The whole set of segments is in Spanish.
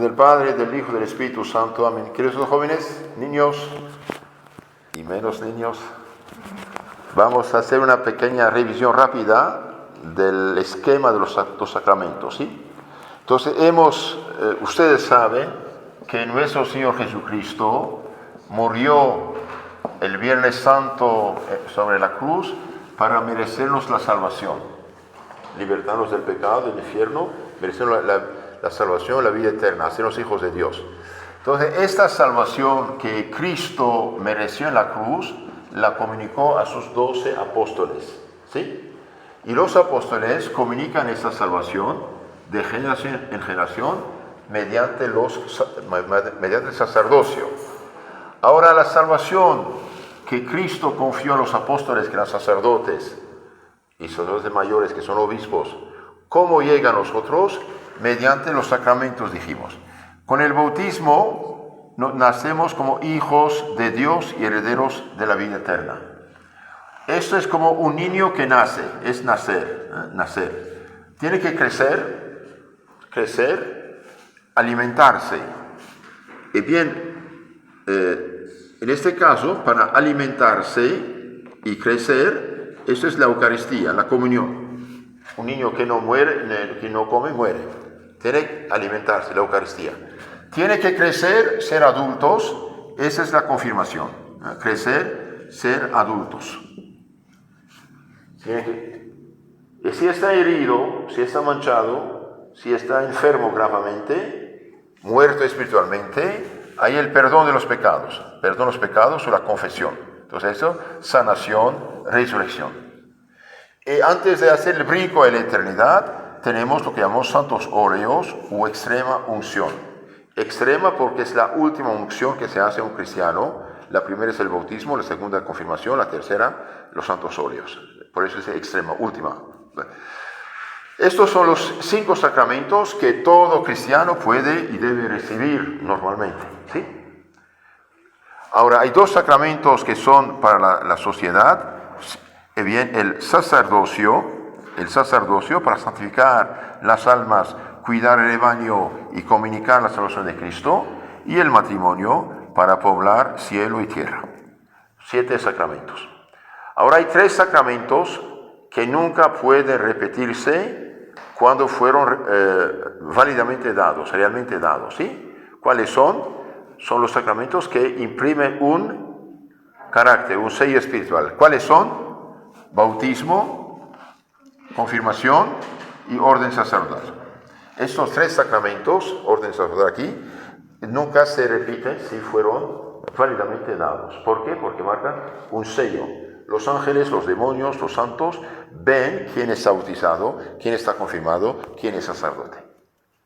del Padre, del Hijo y del Espíritu Santo. Amén. Queridos jóvenes, niños y menos niños, vamos a hacer una pequeña revisión rápida del esquema de los sacramentos, ¿sí? Entonces, ustedes saben que nuestro Señor Jesucristo murió el Viernes Santo sobre la cruz para merecernos la salvación, libertarnos del pecado, del infierno, merecernos la salvación, la vida eterna, hacernos hijos de Dios. Entonces, esta salvación que Cristo mereció en la cruz, la comunicó a sus 12 apóstoles, ¿sí? Y los apóstoles comunican esta salvación de generación en generación mediante el sacerdocio. Ahora, la salvación que Cristo confió a los apóstoles, que eran sacerdotes, y sacerdotes mayores, que son obispos, ¿cómo llega a nosotros? Mediante los sacramentos, dijimos. Con el bautismo nacemos como hijos de Dios y herederos de la vida eterna. Esto es como un niño que nace, es nacer. Tiene que crecer, alimentarse. Y bien, en este caso, para alimentarse y crecer, esto es la Eucaristía, la comunión. Un niño que no come, muere. Tiene que alimentarse, la Eucaristía. Tiene que crecer, ser adultos, esa es la confirmación. Crecer, ser adultos. Y si está herido, si está manchado, si está enfermo gravemente, muerto espiritualmente, hay el perdón de los pecados. Perdón de los pecados o la confesión. Entonces eso, sanación, resurrección. Y antes de hacer el brinco a la eternidad, tenemos lo que llamamos santos óleos o extrema unción. Extrema porque es la última unción que se hace a un cristiano. La primera es el bautismo, la segunda la confirmación, la tercera los santos óleos. Por eso es extrema, última. Estos son los 5 sacramentos que todo cristiano puede y debe recibir normalmente, ¿sí? Ahora, hay 2 sacramentos que son para la sociedad. Bien, el sacerdocio para santificar las almas, cuidar el rebaño y comunicar la salvación de Cristo, y el matrimonio para poblar cielo y tierra. 7 sacramentos. Ahora hay 3 sacramentos que nunca pueden repetirse cuando fueron válidamente dados, realmente dados, ¿sí? ¿Cuáles son? Son los sacramentos que imprimen un carácter, un sello espiritual. ¿Cuáles son? Bautismo, confirmación y orden sacerdotal. Estos 3 sacramentos, orden sacerdotal aquí, nunca se repiten si fueron válidamente dados. ¿Por qué? Porque marcan un sello. Los ángeles, los demonios, los santos ven quién está bautizado, quién está confirmado, quién es sacerdote.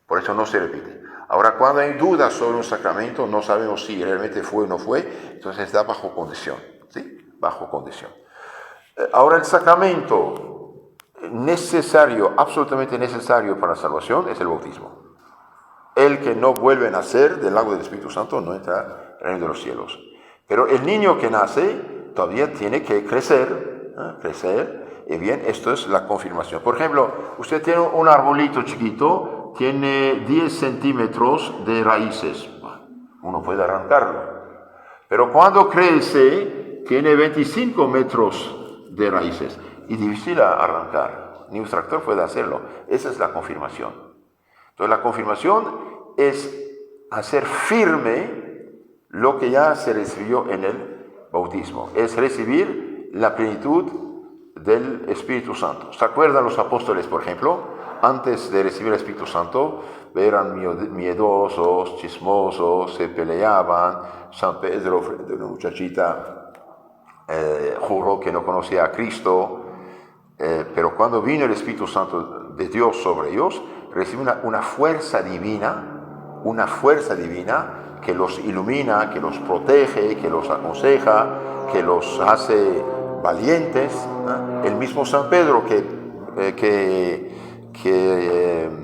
Por eso no se repite. Ahora, cuando hay dudas sobre un sacramento, no sabemos si realmente fue o no fue, entonces está bajo condición, ¿sí? Bajo condición. Ahora, el sacramento necesario, absolutamente necesario para la salvación, es el bautismo. El que no vuelve a nacer del agua del Espíritu Santo no entra en el reino de los cielos. Pero el niño que nace todavía tiene que crecer, y bien, esto es la confirmación. Por ejemplo, usted tiene un arbolito chiquito, tiene 10 centímetros de raíces. Uno puede arrancarlo. Pero cuando crece, tiene 25 metros de raíces y difícil arrancar. Ni un tractor puede hacerlo. Esa es la confirmación. Entonces la confirmación es hacer firme lo que ya se recibió en el bautismo. Es recibir la plenitud del Espíritu Santo. ¿Se acuerdan los apóstoles, por ejemplo? Antes de recibir el Espíritu Santo, eran miedosos, chismosos, se peleaban. San Pedro, frente a una muchachita, juró que no conocía a Cristo, pero cuando vino el Espíritu Santo de Dios sobre ellos, reciben una fuerza divina que los ilumina, que los protege, que los aconseja, que los hace valientes. El mismo San Pedro que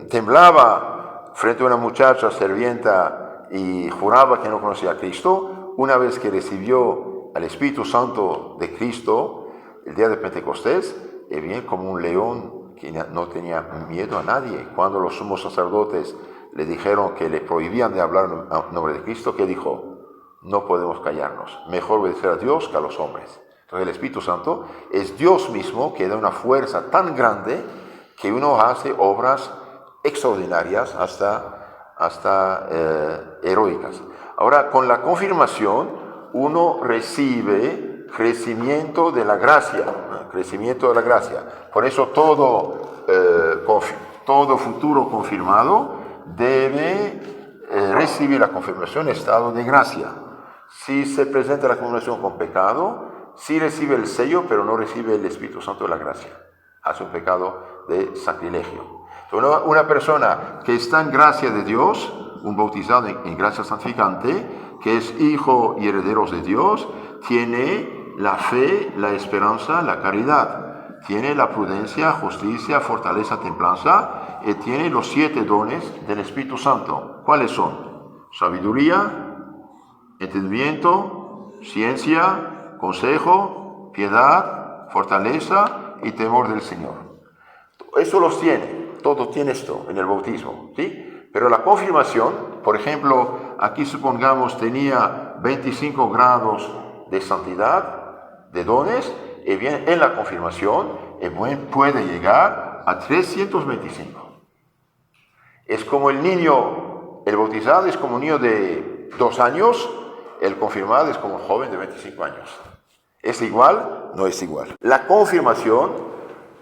temblaba frente a una muchacha servienta y juraba que no conocía a Cristo, una vez que recibió al Espíritu Santo de Cristo el día de Pentecostés, bien como un león que no tenía miedo a nadie. Cuando los sumos sacerdotes le dijeron que le prohibían de hablar en nombre de Cristo, ¿qué dijo? No podemos callarnos, mejor obedecer a Dios que a los hombres. Entonces el Espíritu Santo es Dios mismo que da una fuerza tan grande que uno hace obras extraordinarias hasta heroicas. Ahora, con la confirmación, uno recibe crecimiento de la gracia, crecimiento de la gracia. Por eso todo futuro confirmado debe recibir la confirmación en estado de gracia. Si se presenta la confirmación con pecado, sí recibe el sello, pero no recibe el Espíritu Santo de la gracia. Hace un pecado de sacrilegio. Entonces, una persona que está en gracia de Dios, un bautizado en gracia santificante, que es hijo y herederos de Dios, tiene la fe, la esperanza, la caridad. Tiene la prudencia, justicia, fortaleza, templanza, y tiene los 7 dones del Espíritu Santo. ¿Cuáles son? Sabiduría, entendimiento, ciencia, consejo, piedad, fortaleza y temor del Señor. Eso los tiene, todo tiene esto en el bautismo, ¿sí? Pero la confirmación, por ejemplo, aquí supongamos tenía 25 grados de santidad, de dones, y bien en la confirmación puede llegar a 325. Es como el niño, el bautizado es como un niño de 2 años, el confirmado es como un joven de 25 años. ¿Es igual? No es igual. La confirmación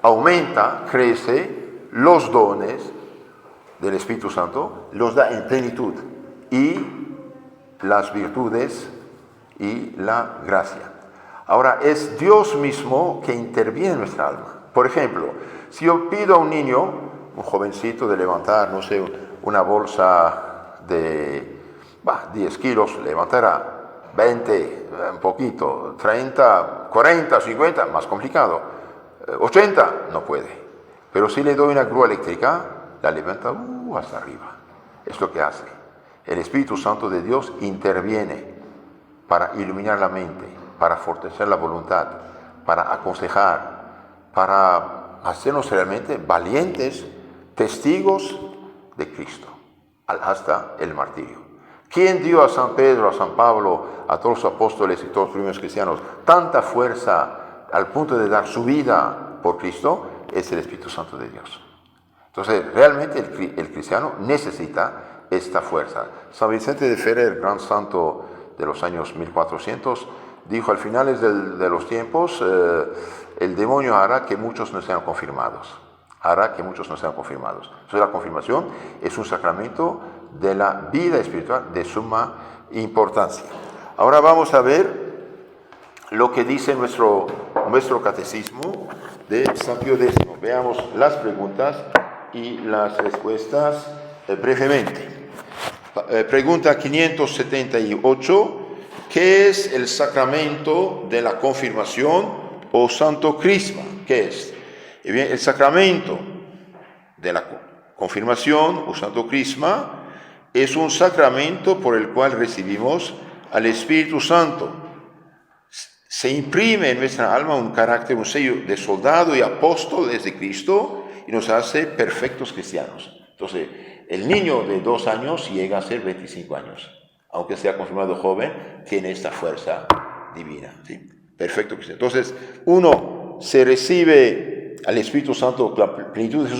aumenta, crece los dones del Espíritu Santo, los da en plenitud, y las virtudes y la gracia. Ahora, es Dios mismo que interviene en nuestra alma. Por ejemplo, si yo pido a un niño, un jovencito, de levantar, no sé, una bolsa de 10 kilos, levantará 20, un poquito, 30, 40, 50, más complicado, 80, no puede. Pero si le doy una grúa eléctrica, la levanta hasta arriba. Es lo que hace. El Espíritu Santo de Dios interviene para iluminar la mente, para fortalecer la voluntad, para aconsejar, para hacernos realmente valientes testigos de Cristo, hasta el martirio. ¿Quién dio a San Pedro, a San Pablo, a todos los apóstoles y todos los primeros cristianos tanta fuerza al punto de dar su vida por Cristo? Es el Espíritu Santo de Dios. Entonces, realmente el cristiano necesita esta fuerza. San Vicente de Ferrer, gran santo de los años 1400, dijo: al finales de los tiempos, el demonio hará que muchos no sean confirmados. Entonces, la confirmación es un sacramento de la vida espiritual de suma importancia. Ahora vamos a ver lo que dice nuestro catecismo de San Pío X. Veamos las preguntas y las respuestas brevemente. Pregunta 578. ¿Qué es el sacramento de la confirmación o santo crisma? ¿Qué es? Y bien, el sacramento de la confirmación o santo crisma es un sacramento por el cual recibimos al Espíritu Santo. Se imprime en nuestra alma un carácter, un sello de soldado y apóstol desde Cristo, y nos hace perfectos cristianos. Entonces, el niño de 2 años llega a ser 25 años. Aunque sea confirmado joven, tiene esta fuerza divina. ¿Sí? Perfecto cristiano. Entonces, uno se recibe al Espíritu Santo la plenitud de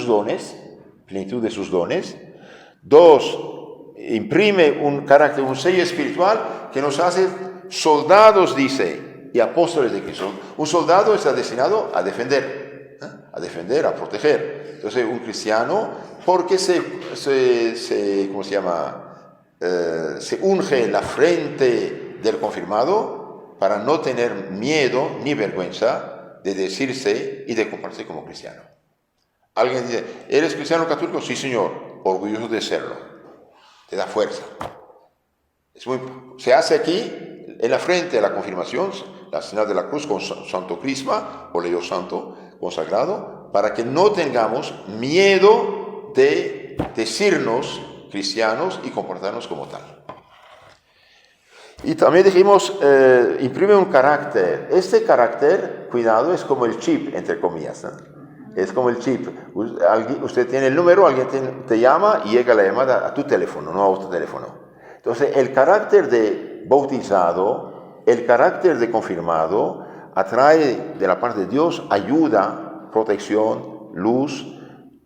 sus dones. 2, imprime un carácter, un sello espiritual que nos hace soldados, dice, y apóstoles de Cristo. Un soldado está destinado a defender, a proteger. Entonces, un cristiano, porque se unge la frente del confirmado para no tener miedo ni vergüenza de decirse y de comportarse como cristiano. Alguien dice: ¿eres cristiano católico? Sí, señor, orgulloso de serlo. Te da fuerza. Se hace aquí, en la frente de la confirmación, la señal de la cruz con santo crisma, o leyo santo consagrado, para que no tengamos miedo de decirnos cristianos y comportarnos como tal. Y también dijimos, imprime un carácter. Este carácter, cuidado, es como el chip, entre comillas, ¿no? Es como el chip. Usted tiene el número, alguien te llama y llega la llamada a tu teléfono, no a tu teléfono. Entonces, el carácter de bautizado, el carácter de confirmado, atrae de la parte de Dios ayuda, protección, luz,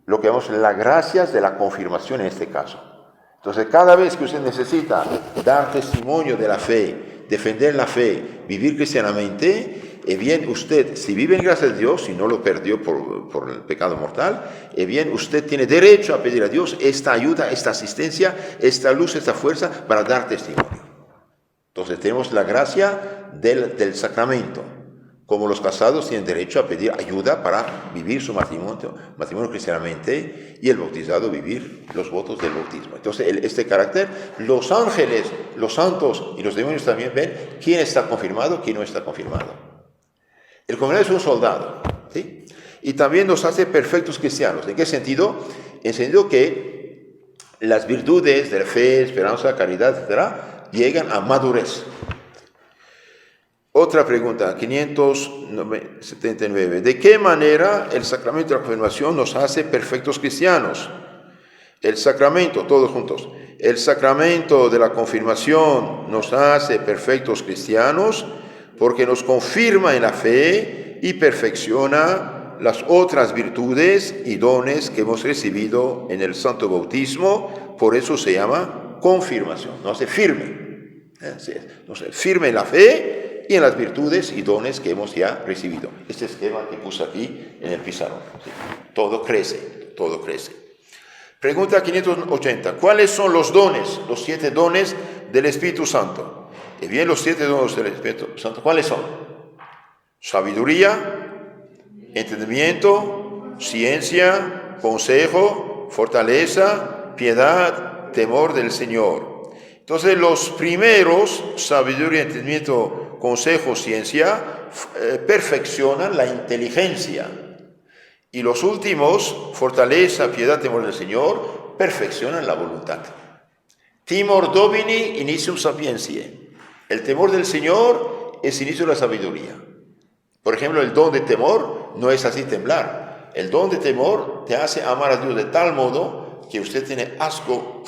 lo que llamamos las gracias de la confirmación en este caso. Entonces, cada vez que usted necesita dar testimonio de la fe, defender la fe, vivir cristianamente, bien usted, si vive en gracia de Dios, si no lo perdió por el pecado mortal, bien usted tiene derecho a pedir a Dios esta ayuda, esta asistencia, esta luz, esta fuerza para dar testimonio. Entonces tenemos la gracia del sacramento. Como los casados tienen derecho a pedir ayuda para vivir su matrimonio cristianamente, y el bautizado vivir los votos del bautismo. Entonces, este carácter, los ángeles, los santos y los demonios también ven quién está confirmado, quién no está confirmado. El confirmado es un soldado, ¿sí? Y también nos hace perfectos cristianos. ¿En qué sentido? En el sentido que las virtudes de la fe, esperanza, caridad, etc., llegan a madurez. Otra pregunta, 579. ¿De qué manera el sacramento de la confirmación nos hace perfectos cristianos? El sacramento, todos juntos. El sacramento de la confirmación nos hace perfectos cristianos porque nos confirma en la fe y perfecciona las otras virtudes y dones que hemos recibido en el santo bautismo. Por eso se llama confirmación. Nos hace firme. Nos hace firme en la fe y en las virtudes y dones que hemos ya recibido. Este esquema que puse aquí en el pizarrón. ¿Sí? Todo crece, todo crece. Pregunta 580. ¿Cuáles son los dones, los 7 dones del Espíritu Santo? Y bien, los 7 dones del Espíritu Santo, ¿cuáles son? Sabiduría, entendimiento, ciencia, consejo, fortaleza, piedad, temor del Señor. Entonces, los primeros, sabiduría, entendimiento, consejo, ciencia, perfeccionan la inteligencia. Y los últimos, fortaleza, piedad, temor del Señor, perfeccionan la voluntad. Timor Domini initium sapientiae. El temor del Señor es inicio de la sabiduría. Por ejemplo, el don de temor no es así temblar. El don de temor te hace amar a Dios de tal modo que usted tiene asco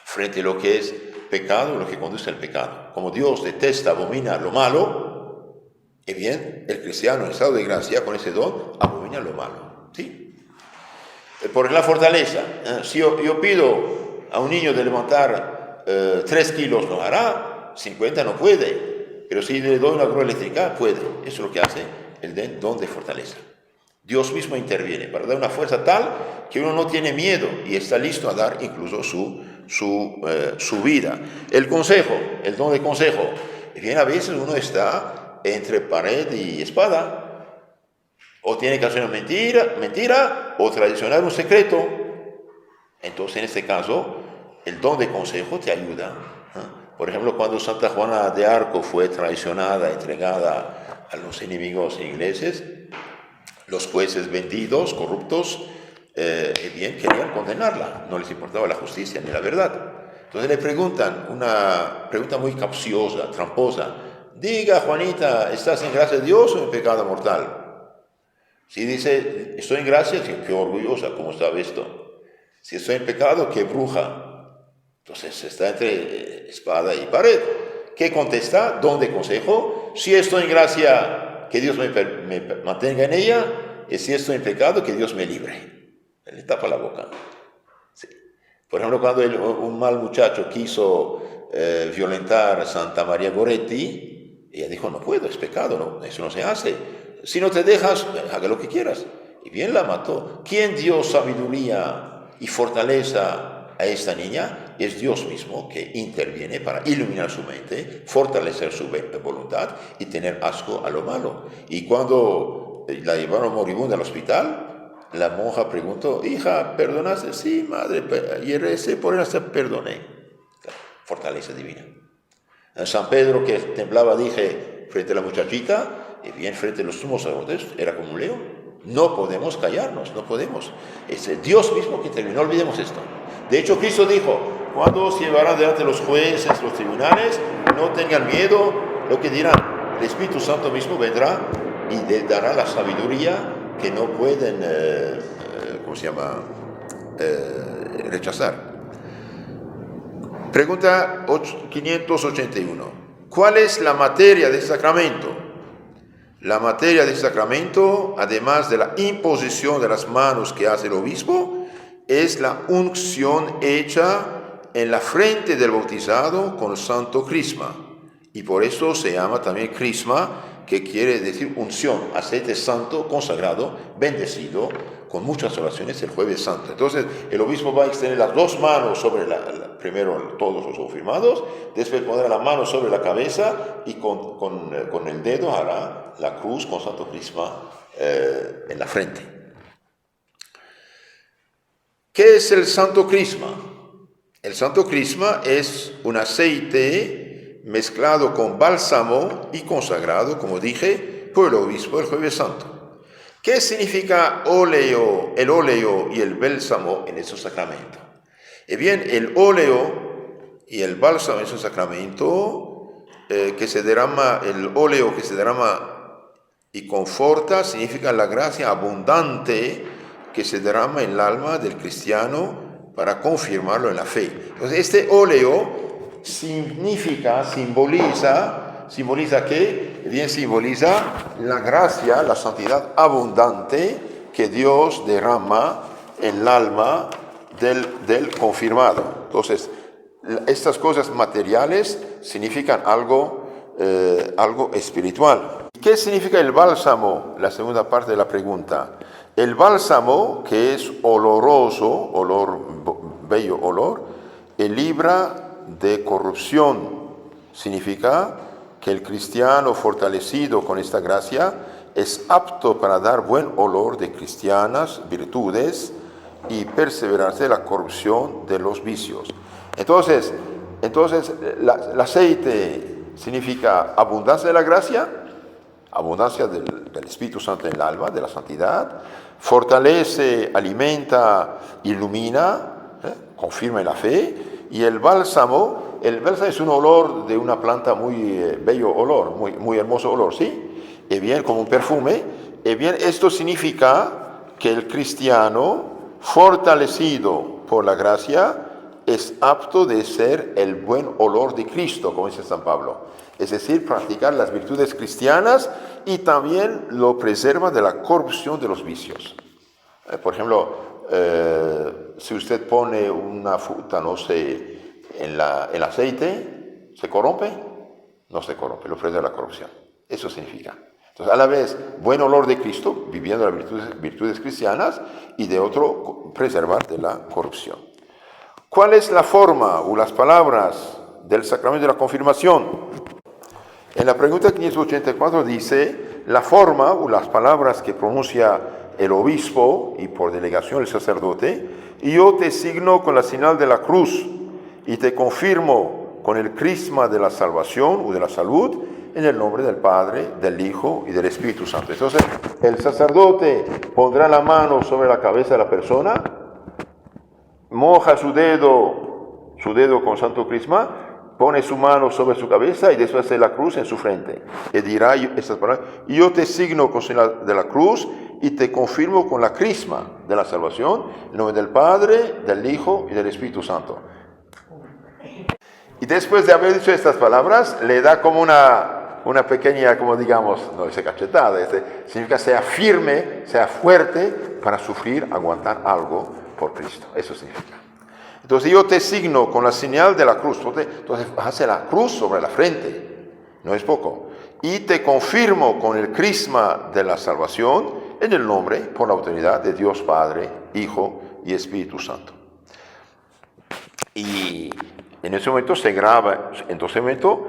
frente a lo que es pecado, lo que conduce al pecado. Como Dios detesta, abomina lo malo, y bien, el cristiano en estado de gracia con ese don abomina lo malo. ¿Sí? Por la fortaleza. Si yo pido a un niño de levantar 3 kilos, lo hará. 50 no puede, pero si le doy una grúa eléctrica, puede. Eso es lo que hace el don de fortaleza. Dios mismo interviene para dar una fuerza tal que uno no tiene miedo y está listo a dar incluso su vida. El consejo, el don de consejo. Bien, a veces uno está entre pared y espada, o tiene que hacer una mentira o traicionar un secreto. Entonces, en este caso, el don de consejo te ayuda. Por ejemplo, cuando Santa Juana de Arco fue traicionada, entregada a los enemigos ingleses, los jueces vendidos, corruptos, bien querían condenarla. No les importaba la justicia ni la verdad. Entonces le preguntan, una pregunta muy capciosa, tramposa. Diga, Juanita, ¿estás en gracia de Dios o en pecado mortal? Si dice, estoy en gracia, qué orgullosa, ¿cómo sabe esto? Si estoy en pecado, qué bruja. Entonces está entre espada y pared. ¿Qué contesta? Don de consejo. Si estoy en gracia, que Dios me mantenga en ella. Y si estoy en pecado, que Dios me libre. Le tapa la boca. Sí. Por ejemplo, cuando un mal muchacho quiso violentar a Santa María Goretti, ella dijo, no puedo, es pecado, no, eso no se hace. Si no te dejas, haga lo que quieras. Y bien la mató. ¿Quién dio sabiduría y fortaleza a esta niña? Es Dios mismo que interviene para iluminar su mente, fortalecer su voluntad y tener asco a lo malo. Y cuando la llevaron moribunda al hospital, la monja preguntó, hija, ¿perdonaste? Sí, madre, y recé por ella, perdoné. Fortaleza divina. San Pedro, que temblaba, dije, frente a la muchachita, y bien frente a los sumos sacerdotes, era como un león. No podemos callarnos, no podemos. Es Dios mismo que interviene, no olvidemos esto. De hecho, Cristo dijo, cuando os llevarán delante de los jueces, los tribunales, no tengan miedo lo que dirán. El Espíritu Santo mismo vendrá y les dará la sabiduría que no pueden, rechazar. Pregunta 581. ¿Cuál es la materia del sacramento? La materia del sacramento, además de la imposición de las manos que hace el obispo, es la unción hecha en la frente del bautizado con el santo crisma. Y por eso se llama también crisma, que quiere decir unción, aceite santo, consagrado, bendecido, con muchas oraciones el jueves santo. Entonces el obispo va a extender las dos manos sobre primero todos los confirmados, después poner la mano sobre la cabeza y con el dedo hará la cruz con santo crisma en la frente. ¿Qué es el santo crisma? El santo crisma es un aceite mezclado con bálsamo y consagrado, como dije, por el obispo el jueves santo. ¿Qué significa el óleo y el bálsamo en esos sacramentos? Bien, el óleo y el bálsamo en esos sacramentos, el óleo que se derrama y conforta, significa la gracia abundante que se derrama en el alma del cristiano para confirmarlo en la fe. Entonces, este óleo simboliza ¿qué? Bien, simboliza la gracia, la santidad abundante que Dios derrama en el alma del confirmado. Entonces, estas cosas materiales significan algo espiritual. ¿Qué significa el bálsamo? La segunda parte de la pregunta. El bálsamo, que es oloroso, bello olor, libra de corrupción. Significa que el cristiano fortalecido con esta gracia es apto para dar buen olor de cristianas virtudes y perseverarse de la corrupción de los vicios. Entonces el aceite significa abundancia de la gracia, abundancia del Espíritu Santo en el alma, de la santidad, fortalece, alimenta, ilumina, confirma en la fe. Y el bálsamo es un olor de una planta muy bello olor, muy hermoso olor, ¿sí? Y bien, como un perfume. Y bien, esto significa que el cristiano, fortalecido por la gracia, es apto de ser el buen olor de Cristo, como dice San Pablo. Es decir, practicar las virtudes cristianas y también lo preserva de la corrupción de los vicios. Por ejemplo, si usted pone una fruta, no sé, en el aceite, ¿se corrompe? No se corrompe, lo preserva de la corrupción. Eso significa. Entonces, a la vez, buen olor de Cristo, viviendo las virtudes cristianas, y de otro, preservar de la corrupción. ¿Cuál es la forma o las palabras del sacramento de la confirmación? En la pregunta 584 dice, la forma o las palabras que pronuncia el obispo y por delegación el sacerdote, y yo te signo con la señal de la cruz y te confirmo con el crisma de la salvación o de la salud en el nombre del Padre, del Hijo y del Espíritu Santo. Entonces, el sacerdote pondrá la mano sobre la cabeza de la persona, moja su dedo con santo crisma, pone su mano sobre su cabeza y después hace la cruz en su frente. Y dirá estas palabras, yo te signo con señal de la cruz y te confirmo con la crisma de la salvación, en nombre del Padre, del Hijo y del Espíritu Santo. Y después de haber dicho estas palabras, le da como una pequeña, como digamos, no dice cachetada, significa sea firme, sea fuerte para sufrir, aguantar algo por Cristo. Eso significa. Entonces yo te signo con la señal de la cruz. Entonces hace la cruz sobre la frente, no es poco. Y te confirmo con el crisma de la salvación en el nombre, por la autoridad de Dios Padre, Hijo y Espíritu Santo. Y en ese momento se graba, en ese momento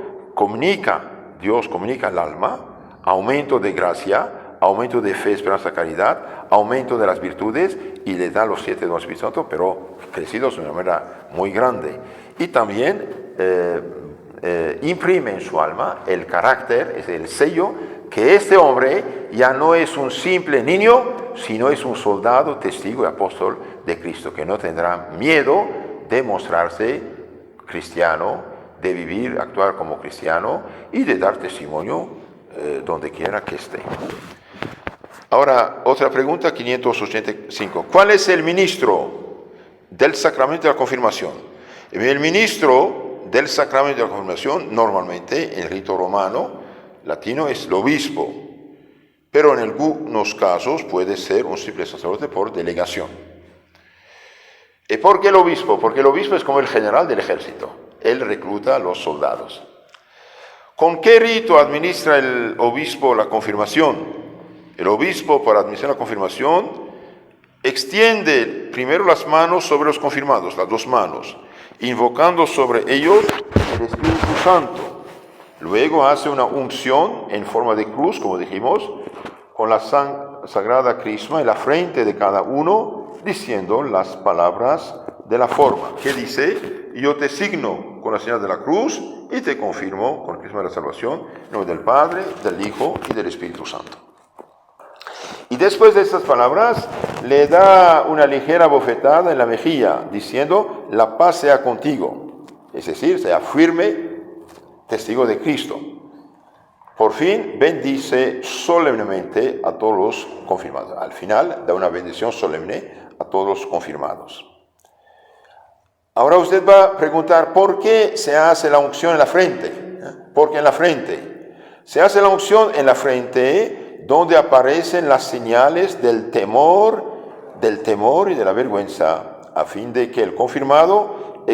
Dios comunica al alma, aumento de gracia, aumento de fe, esperanza, caridad, aumento de las virtudes y le da los 7 dones del Espíritu Santo, pero crecidos de una manera muy grande. Y también imprime en su alma el carácter, es el sello, que este hombre ya no es un simple niño, sino es un soldado, testigo y apóstol de Cristo, que no tendrá miedo de mostrarse cristiano, de vivir, actuar como cristiano y de dar testimonio donde quiera que esté. Ahora, otra pregunta, 585. ¿Cuál es el ministro del sacramento de la confirmación? El ministro del sacramento de la confirmación, normalmente, en el rito romano, latino, es el obispo, pero en algunos casos puede ser un simple sacerdote por delegación. ¿Y por qué el obispo? Porque el obispo es como el general del ejército. Él recluta a los soldados. ¿Con qué rito administra el obispo la confirmación? El obispo, para administrar la confirmación, extiende primero las manos sobre los confirmados, las dos manos, invocando sobre ellos el Espíritu Santo. Luego hace una unción en forma de cruz, como dijimos, con la sagrada crisma en la frente de cada uno, diciendo las palabras de la forma. ¿Qué dice? Yo te signo con la señal de la cruz y te confirmo con el crisma de la salvación, en nombre del Padre, del Hijo y del Espíritu Santo. Y después de estas palabras, le da una ligera bofetada en la mejilla, diciendo, la paz sea contigo. Es decir, sea firme, testigo de Cristo. Por fin, bendice solemnemente a todos los confirmados. Al final, da una bendición solemne a todos los confirmados. Ahora usted va a preguntar, ¿por qué se hace la unción en la frente? ¿Por qué en la frente? Se hace la unción en la frente donde aparecen las señales del temor y de la vergüenza, a fin de que el confirmado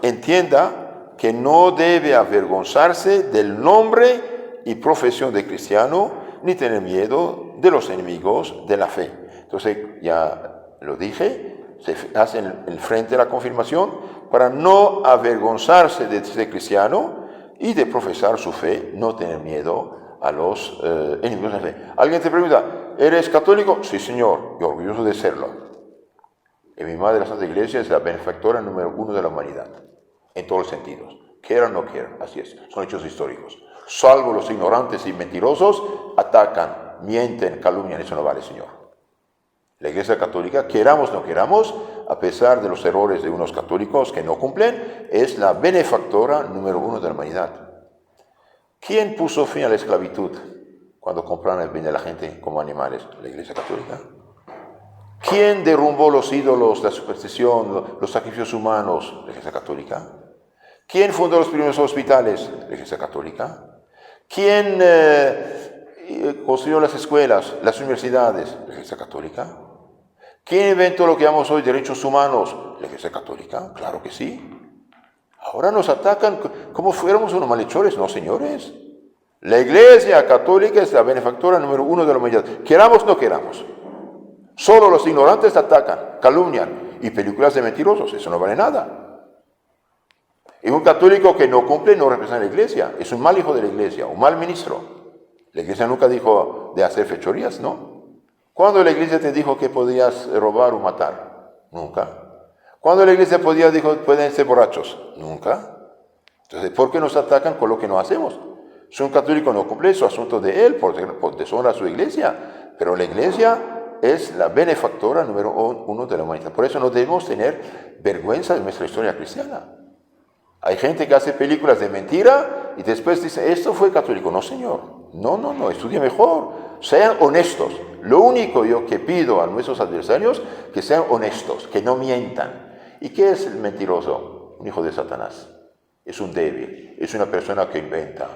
entienda que no debe avergonzarse del nombre y profesión de cristiano, ni tener miedo de los enemigos de la fe. Entonces, ya lo dije, se hace en el frente de la confirmación para no avergonzarse de ser cristiano y de profesar su fe, no tener miedo a los enemigos de la fe. Alguien te pregunta, ¿eres católico? Sí, señor, y orgulloso de serlo. Y mi madre, la Santa Iglesia, es la benefactora número 1 de la humanidad, en todos los sentidos. Quieran o no quieran, así es, son hechos históricos. Salvo los ignorantes y mentirosos, atacan, mienten, calumnian, eso no vale, señor. La Iglesia Católica, queramos o no queramos, a pesar de los errores de unos católicos que no cumplen, es la benefactora número 1 de la humanidad. ¿Quién puso fin a la esclavitud cuando compraron el bien de la gente como animales? La Iglesia Católica. ¿Quién derrumbó los ídolos, la superstición, los sacrificios humanos? La Iglesia Católica. ¿Quién fundó los primeros hospitales? La Iglesia Católica. ¿Quién construyó las escuelas, las universidades? La Iglesia Católica. ¿Quién inventó lo que llamamos hoy derechos humanos? La Iglesia Católica. Claro que sí. Ahora nos atacan como fuéramos unos malhechores. No, señores. La Iglesia Católica es la benefactora número 1 de la humanidad. Queramos o no queramos. Solo los ignorantes atacan, calumnian. Y películas de mentirosos. Eso no vale nada. Y un católico que no cumple no representa a la Iglesia. Es un mal hijo de la Iglesia, un mal ministro. La Iglesia nunca dijo de hacer fechorías, ¿no? ¿Cuándo la Iglesia te dijo que podías robar o matar? Nunca. ¿Cuándo la Iglesia dijo pueden ser borrachos? Nunca. Entonces, ¿por qué nos atacan con lo que no hacemos? Si un católico no cumple, es asunto de él, por deshonra a su Iglesia. Pero la Iglesia es la benefactora número 1 de la humanidad. Por eso no debemos tener vergüenza de nuestra historia cristiana. Hay gente que hace películas de mentira y después dice, esto fue católico. No, señor. No, estudie mejor. Sean honestos. Lo único yo que pido a nuestros adversarios, que sean honestos, que no mientan. ¿Y qué es el mentiroso? Un hijo de Satanás. Es un débil. Es una persona que inventa.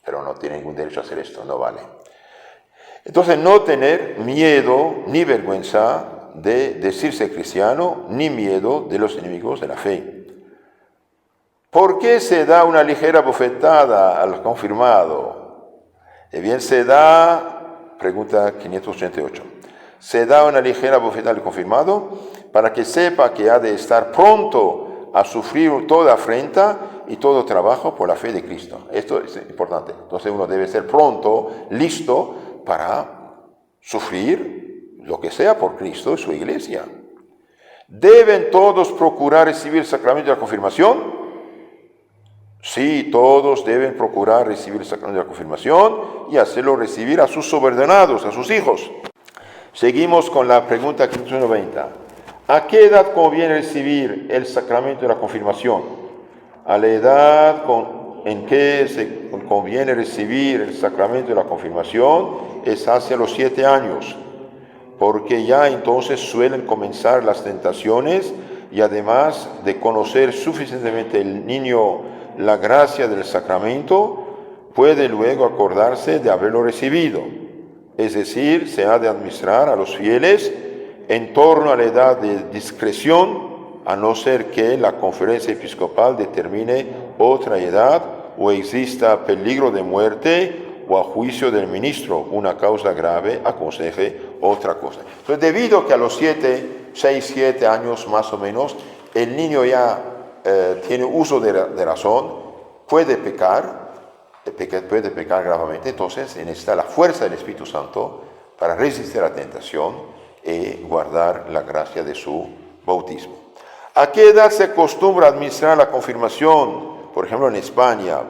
Pero no tiene ningún derecho a hacer esto. No vale. Entonces, no tener miedo ni vergüenza de decirse cristiano, ni miedo de los enemigos de la fe. ¿Por qué se da una ligera bofetada al confirmado? Bien, se da, pregunta 588, se da una ligera bofetada al confirmado para que sepa que ha de estar pronto a sufrir toda afrenta y todo trabajo por la fe de Cristo. Esto es importante. Entonces uno debe ser pronto, listo para sufrir lo que sea por Cristo y su iglesia. ¿Deben todos procurar recibir el sacramento de la confirmación? Sí, todos deben procurar recibir el sacramento de la confirmación y hacerlo recibir a sus subordinados, a sus hijos. Seguimos con la pregunta 590. ¿A qué edad conviene recibir el sacramento de la confirmación? ¿A la edad en que se conviene recibir el sacramento de la confirmación es hacia los 7 años, porque ya entonces suelen comenzar las tentaciones y además de conocer suficientemente el niño la gracia del sacramento, puede luego acordarse de haberlo recibido. Es decir, se ha de administrar a los fieles en torno a la edad de discreción, a no ser que la conferencia episcopal determine otra edad o exista peligro de muerte o a juicio del ministro una causa grave aconseje otra cosa. Entonces, debido a que a los 6, 7 años más o menos, el niño ya tiene uso de razón, puede pecar gravemente, entonces necesita la fuerza del Espíritu Santo para resistir a la tentación y guardar la gracia de su bautismo. ¿A qué edad se acostumbra a administrar la confirmación? Por ejemplo, en España,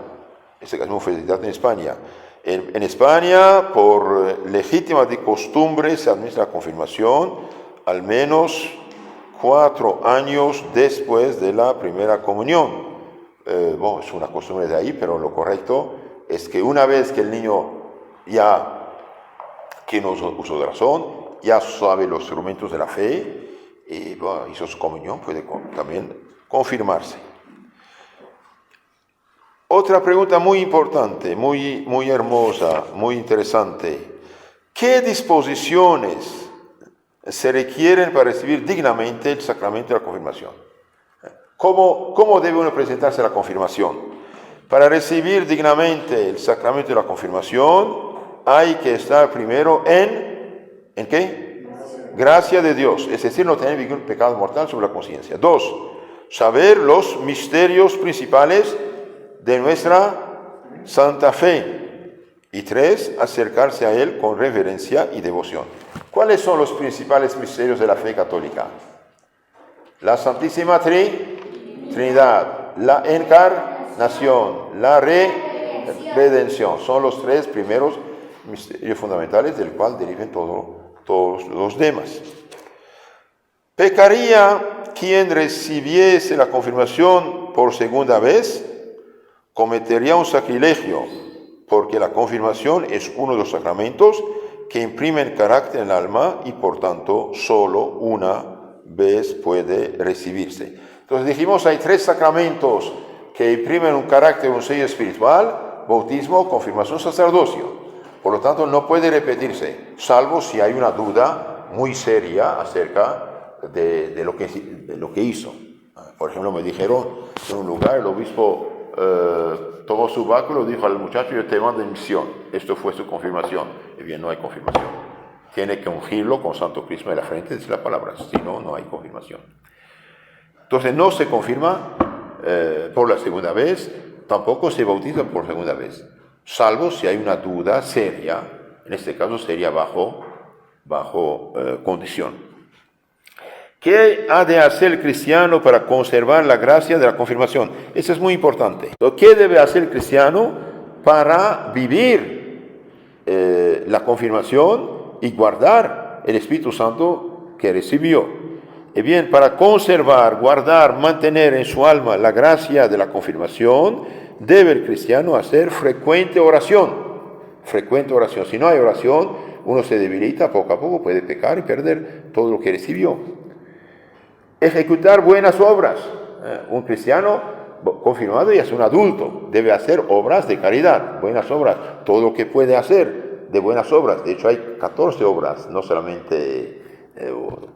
este caso fue en España. En España, por legítima de costumbre, se administra la confirmación al menos 4 años después de la primera comunión. Es una costumbre de ahí, pero lo correcto es que una vez que el niño ya tiene uso de razón, ya sabe los instrumentos de la fe, y hizo su comunión, puede también confirmarse. Otra pregunta muy importante, muy hermosa, muy interesante. ¿Qué disposiciones se requieren para recibir dignamente el sacramento de la confirmación? ¿Cómo debe uno presentarse a la confirmación? Para recibir dignamente el sacramento de la confirmación hay que estar primero ¿en qué? Gracia de Dios, es decir, no tener ningún pecado mortal sobre la conciencia. 2, saber los misterios principales de nuestra santa fe. Y 3, acercarse a Él con reverencia y devoción. ¿Cuáles son los principales misterios de la fe católica? La Santísima Trinidad, la encarnación, la redención. Son los 3 primeros misterios fundamentales del cual deriven todos los demás. ¿Pecaría quien recibiese la confirmación por segunda vez? Cometería un sacrilegio, porque la confirmación es uno de los sacramentos que imprimen carácter en el alma y por tanto solo una vez puede recibirse. Entonces dijimos, hay 3 sacramentos que imprimen un carácter, un sello espiritual: bautismo, confirmación, sacerdocio. Por lo tanto, no puede repetirse, salvo si hay una duda muy seria acerca de lo que hizo. Por ejemplo, me dijeron en un lugar, el obispo tomó su báculo y dijo al muchacho: yo te mando en misión. Esto fue su confirmación. Y bien, no hay confirmación. Tiene que ungirlo con santo crisma de la frente, dice la palabra, si no, no hay confirmación. Entonces, no se confirma por la segunda vez, tampoco se bautiza por segunda vez, salvo si hay una duda seria. En este caso sería bajo condición. ¿Qué ha de hacer el cristiano para conservar la gracia de la confirmación? Eso es muy importante. ¿Qué debe hacer el cristiano para vivir la confirmación y guardar el Espíritu Santo que recibió? Bien, para conservar, guardar, mantener en su alma la gracia de la confirmación, debe el cristiano hacer frecuente oración. Frecuente oración. Si no hay oración, uno se debilita, poco a poco puede pecar y perder todo lo que recibió. Ejecutar buenas obras. Un cristiano confirmado ya es un adulto, debe hacer obras de caridad, buenas obras, todo lo que puede hacer de buenas obras. De hecho, hay 14 obras, no solamente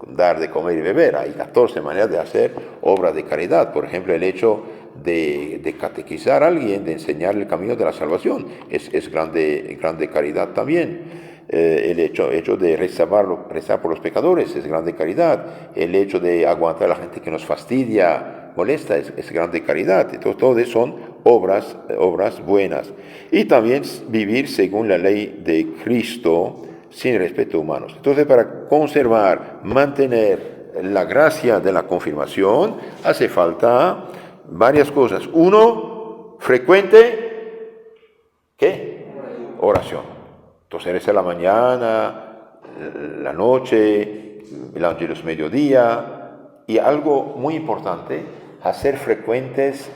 dar de comer y beber, hay 14 maneras de hacer obras de caridad. Por ejemplo, el hecho de catequizar a alguien, de enseñarle el camino de la salvación, es grande caridad también. El hecho de rezar por los pecadores es grande caridad. El hecho de aguantar a la gente que nos fastidia, molesta, es grande caridad. Entonces, todas son obras buenas. Y también vivir según la ley de Cristo, sin respeto a humanos. Entonces, para conservar, mantener la gracia de la confirmación, hace falta varias cosas. 1, frecuente, ¿qué? Oración. Entonces, rezar la mañana, la noche, el Ángelus mediodía. Y algo muy importante, hacer frecuentes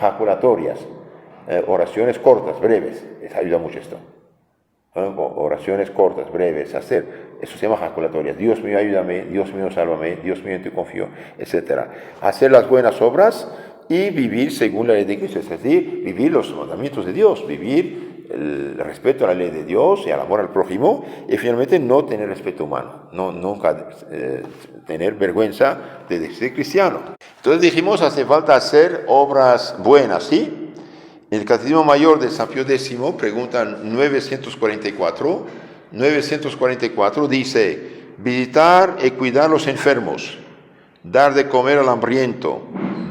jaculatorias. oraciones cortas, breves, les ayuda mucho esto. Oraciones cortas, breves, eso se llama jaculatorias. Dios mío, ayúdame, Dios mío, sálvame, Dios mío, en ti confío, etc. Hacer las buenas obras y vivir según la ley de Cristo, es decir, vivir los mandamientos de Dios, vivir el respeto a la ley de Dios y al amor al prójimo, y finalmente no tener respeto humano, nunca tener vergüenza de ser cristiano. Entonces dijimos, hace falta hacer obras buenas, ¿sí? En el Catecismo Mayor de San Pío X, preguntan 944 dice, visitar y cuidar a los enfermos, dar de comer al hambriento,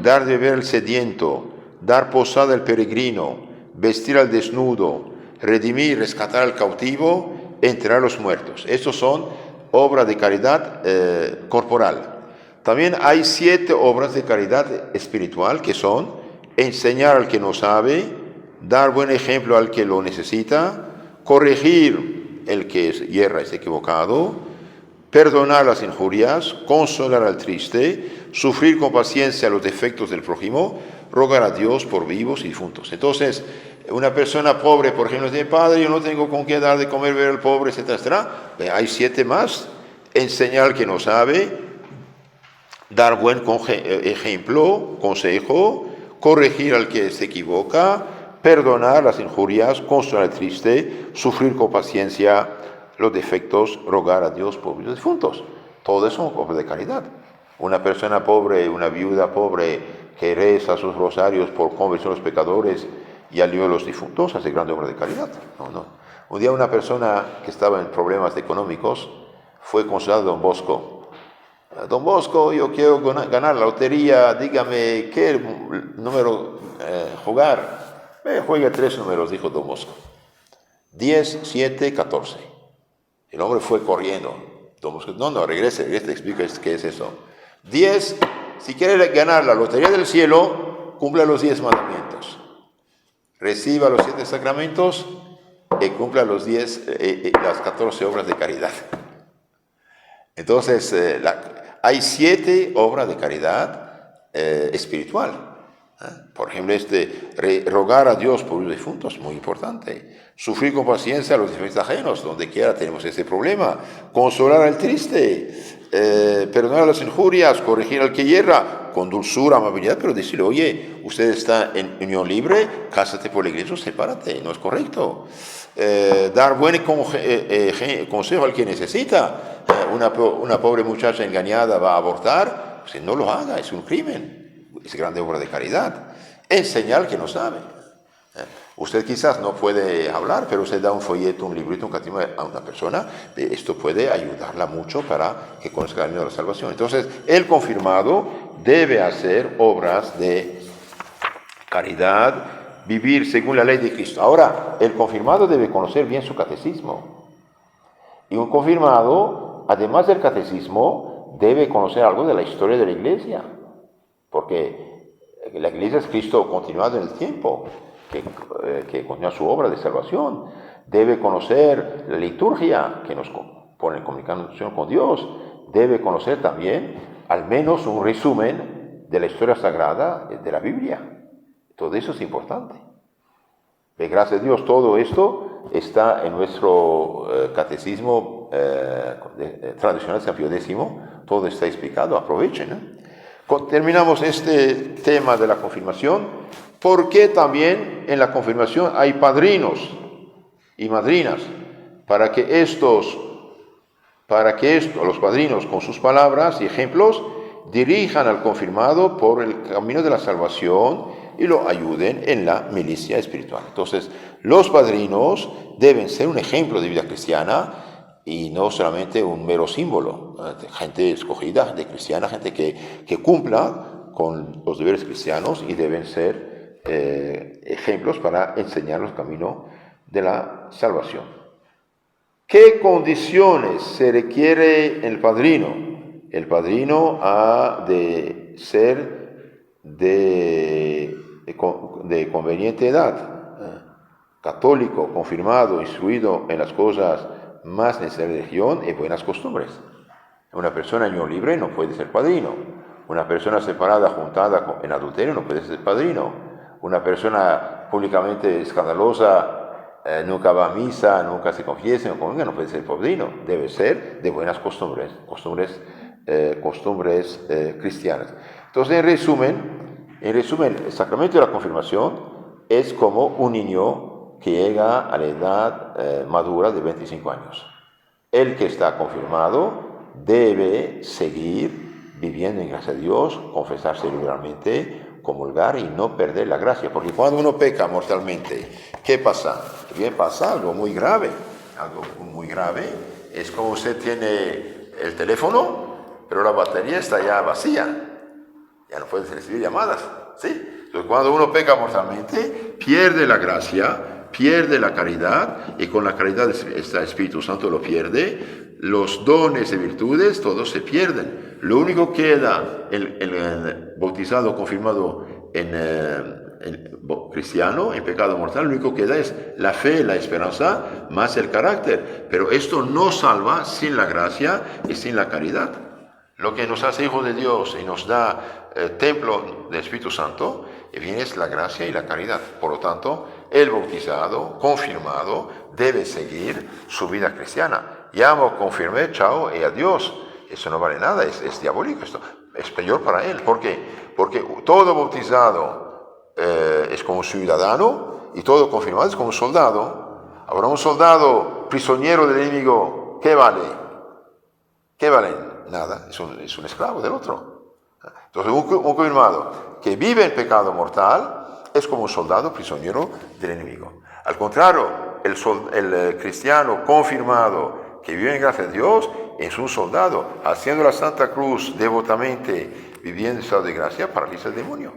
dar de beber al sediento, dar posada al peregrino, vestir al desnudo, redimir y rescatar al cautivo, enterrar a los muertos. Estos son obras de caridad corporal. También hay 7 obras de caridad espiritual que son enseñar al que no sabe, dar buen ejemplo al que lo necesita, corregir el que yerra, es equivocado, perdonar las injurias, consolar al triste, sufrir con paciencia los defectos del prójimo, rogar a Dios por vivos y difuntos. Entonces, una persona pobre, por ejemplo, dice, Padre, yo no tengo con qué dar de comer, ver al pobre, etcétera, etcétera. Hay 7 más. Enseñar al que no sabe, dar buen ejemplo, consejo, corregir al que se equivoca, perdonar las injurias, consolar al triste, sufrir con paciencia los defectos, rogar a Dios por los difuntos. Todo eso es obra de caridad. Una persona pobre, una viuda pobre que reza sus rosarios por conversión de los pecadores y alivio de los difuntos, hace grande obra de caridad. No. Un día una persona que estaba en problemas económicos fue consultado a Don Bosco. Don Bosco, yo quiero ganar la lotería, dígame qué número jugar. Juega 3 números, dijo Don Bosco. 10, 7, 14. El hombre fue corriendo. Don Bosco, no, regrese, te explico qué es eso. 10, si quiere ganar la lotería del cielo, cumpla los 10 mandamientos. Reciba los 7 sacramentos y cumpla las 14 obras de caridad. Entonces, hay 7 obras de caridad espiritual. Por ejemplo, rogar a Dios por los difuntos, muy importante. Sufrir con paciencia a los defectos ajenos, donde quiera tenemos ese problema. Consolar al triste, perdonar las injurias, corregir al que yerra, con dulzura, amabilidad, pero decirle, oye, usted está en unión libre, cásate por la iglesia o sepárate, no es correcto. Dar buen consejo al que necesita. Una pobre muchacha engañada va a abortar, pues no lo haga, es un crimen. Es grande obra de caridad. Enseñar al que no sabe. Usted quizás no puede hablar, pero usted da un folleto, un librito, un catecismo a una persona. Esto puede ayudarla mucho para que conozca el camino de la salvación. Entonces, el confirmado debe hacer obras de caridad, vivir según la ley de Cristo. Ahora, el confirmado debe conocer bien su catecismo. Y un confirmado, además del catecismo, debe conocer algo de la historia de la Iglesia. Porque la Iglesia es Cristo continuado en el tiempo, que continúa su obra de salvación. Debe conocer la liturgia que nos pone en comunicación con Dios. Debe conocer también al menos un resumen de la historia sagrada de la Biblia. Todo eso es importante. Gracias a Dios, todo esto está en nuestro catecismo tradicional de San Pío X. Todo está explicado, aprovechen. Terminamos este tema de la confirmación, porque también en la confirmación hay padrinos y madrinas, para que los padrinos con sus palabras y ejemplos dirijan al confirmado por el camino de la salvación y lo ayuden en la milicia espiritual. Entonces, los padrinos deben ser un ejemplo de vida cristiana y no solamente un mero símbolo. Gente escogida, gente cristiana, gente que cumpla con los deberes cristianos y deben ser ejemplos para enseñar el camino de la salvación. ¿Qué condiciones se requiere en el padrino? El padrino ha de ser de conveniente edad, católico, confirmado, instruido en las cosas más necesarias de religión y buenas costumbres. Una persona en unión libre no puede ser padrino. Una persona separada, juntada en adulterio no puede ser padrino. Una persona públicamente escandalosa, nunca va a misa, nunca se confiesa, no convenga, no puede ser padrino, debe ser de buenas costumbres cristianas. Entonces, en resumen, el sacramento de la confirmación es como un niño que llega a la edad madura de 25 años. El que está confirmado debe seguir viviendo en gracia a Dios, confesarse regularmente, comulgar y no perder la gracia. Porque cuando uno peca mortalmente, ¿qué pasa? Bien, pasa algo muy grave. Algo muy grave es como usted tiene el teléfono, pero la batería está ya vacía. Ya no puede recibir llamadas, ¿sí? Entonces, cuando uno peca mortalmente, pierde la gracia, pierde la caridad, y con la caridad el Espíritu Santo lo pierde, los dones y virtudes, todos se pierden. Lo único que queda, el bautizado, confirmado cristiano, en pecado mortal, lo único que queda es la fe, la esperanza, más el carácter. Pero esto no salva sin la gracia y sin la caridad. Lo que nos hace hijos de Dios y nos da templo del Espíritu Santo, viene es la gracia y la caridad. Por lo tanto, el bautizado, confirmado, debe seguir su vida cristiana. Llamo, confirmé, chao y adiós. Eso no vale nada, es diabólico esto. Es peor para él. ¿Por qué? Porque todo bautizado es como un ciudadano y todo confirmado es como un soldado. Ahora, un soldado prisionero del enemigo, ¿qué vale? ¿Qué vale? Nada, es un esclavo del otro. Entonces, un confirmado que vive en pecado mortal es como un soldado prisionero del enemigo. Al contrario, el cristiano confirmado que vive en gracia de Dios es un soldado, haciendo la Santa Cruz devotamente, viviendo en estado de gracia, paraliza el demonio.